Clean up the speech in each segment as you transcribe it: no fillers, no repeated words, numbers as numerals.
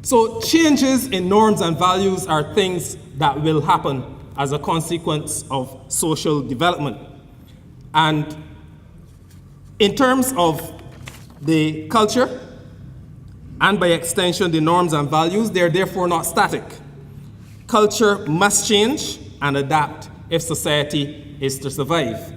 So changes in norms and values are things that will happen as a consequence of social development. And in terms of the culture, and by extension the norms and values, they're therefore not static. Culture must change and adapt if society is to survive.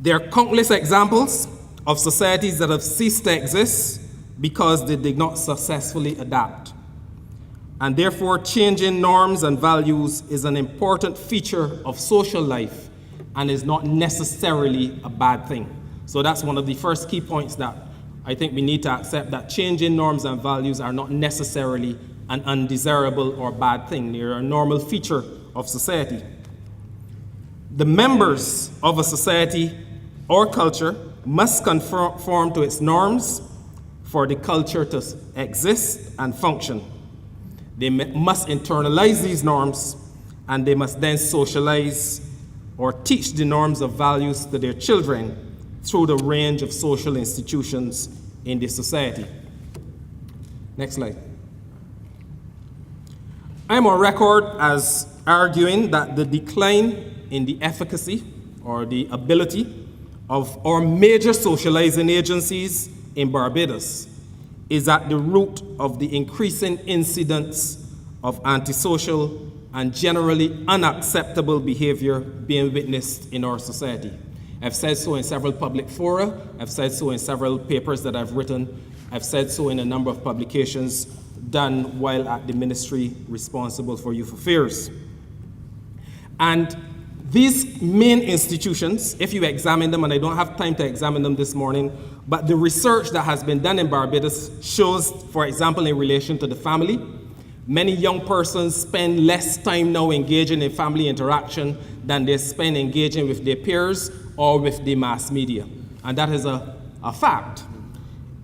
There are countless examples of societies that have ceased to exist because they did not successfully adapt. And therefore, changing norms and values is an important feature of social life and is not necessarily a bad thing. So that's one of the first key points that I think we need to accept, that changing norms and values are not necessarily an undesirable or bad thing. They're a normal feature of society. The members of a society or culture must conform to its norms for the culture to exist and function. They must internalize these norms, and they must then socialize or teach the norms of values to their children through the range of social institutions in the society. Next slide. I'm on record as arguing that the decline in the efficacy or the ability of our major socializing agencies in Barbados is at the root of the increasing incidence of antisocial and generally unacceptable behavior being witnessed in our society. I've said so in several public fora, I've said so in several papers that I've written, I've said so in a number of publications done while at the ministry responsible for youth affairs. And these main institutions, if you examine them, and I don't have time to examine them this morning, but the research that has been done in Barbados shows, for example, in relation to the family, many young persons spend less time now engaging in family interaction than they spend engaging with their peers or with the mass media. And that is a fact.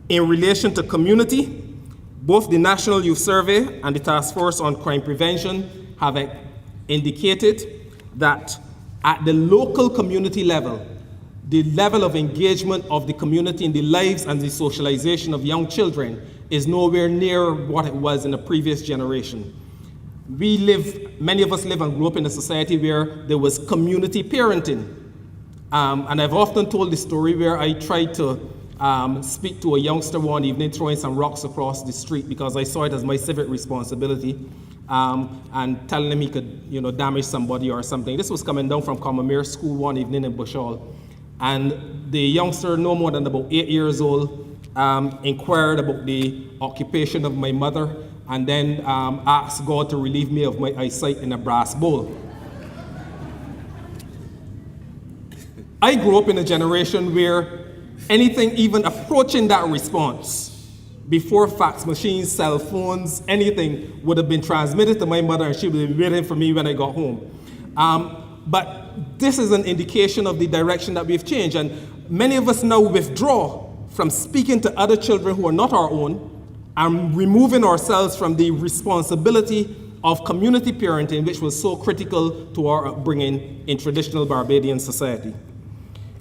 In relation to community, both the National Youth Survey and the Task Force on Crime Prevention have indicated that at the local community level, the level of engagement of the community in the lives and the socialization of young children is nowhere near what it was in the previous generation. Many of us live and grew up in a society where there was community parenting. And I've often told the story where I tried to speak to a youngster one evening throwing some rocks across the street because I saw it as my civic responsibility. And telling him he could, damage somebody or something. This was coming down from Commerce School one evening in Bushall. And the youngster, no more than about 8 years old, inquired about the occupation of my mother and then asked God to relieve me of my eyesight in a brass bowl. I grew up in a generation where anything even approaching that response, before fax machines, cell phones, anything would have been transmitted to my mother and she would be waiting for me when I got home. But this is an indication of the direction that we've changed. And many of us now withdraw from speaking to other children who are not our own and removing ourselves from the responsibility of community parenting, which was so critical to our upbringing in traditional Barbadian society.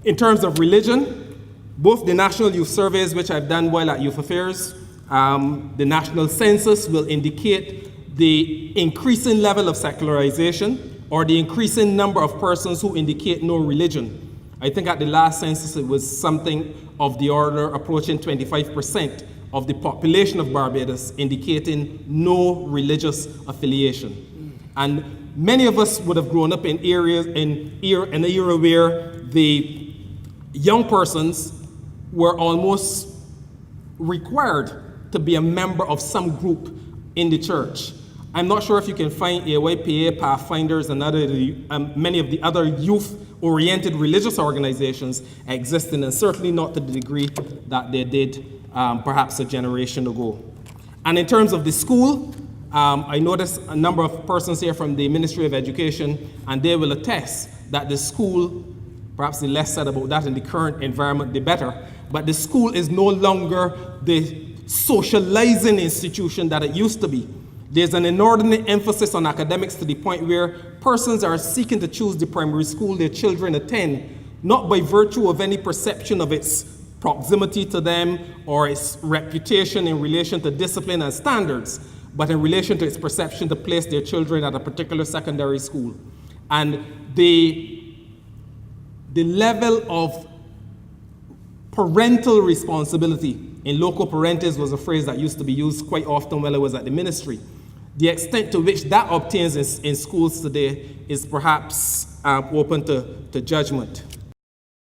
In terms of religion, both the National Youth Surveys, which I've done while at Youth Affairs, the National Census will indicate the increasing level of secularization or the increasing number of persons who indicate no religion. I think at the last census it was something of the order approaching 25% of the population of Barbados indicating no religious affiliation. And many of us would have grown up in an era where the young persons were almost required to be a member of some group in the church. I'm not sure if you can find AYPA, Pathfinders, and many of the other youth-oriented religious organizations existing, and certainly not to the degree that they did perhaps a generation ago. And in terms of the school, I noticed a number of persons here from the Ministry of Education, and they will attest that the school, perhaps the less said about that in the current environment, the better, but the school is no longer the socializing institution that it used to be. There's an inordinate emphasis on academics to the point where persons are seeking to choose the primary school their children attend, not by virtue of any perception of its proximity to them or its reputation in relation to discipline and standards, but in relation to its perception to place their children at a particular secondary school. And the level of parental responsibility in loco parentis was a phrase that used to be used quite often while I was at the ministry. The extent to which that obtains in schools today is perhaps open to judgment.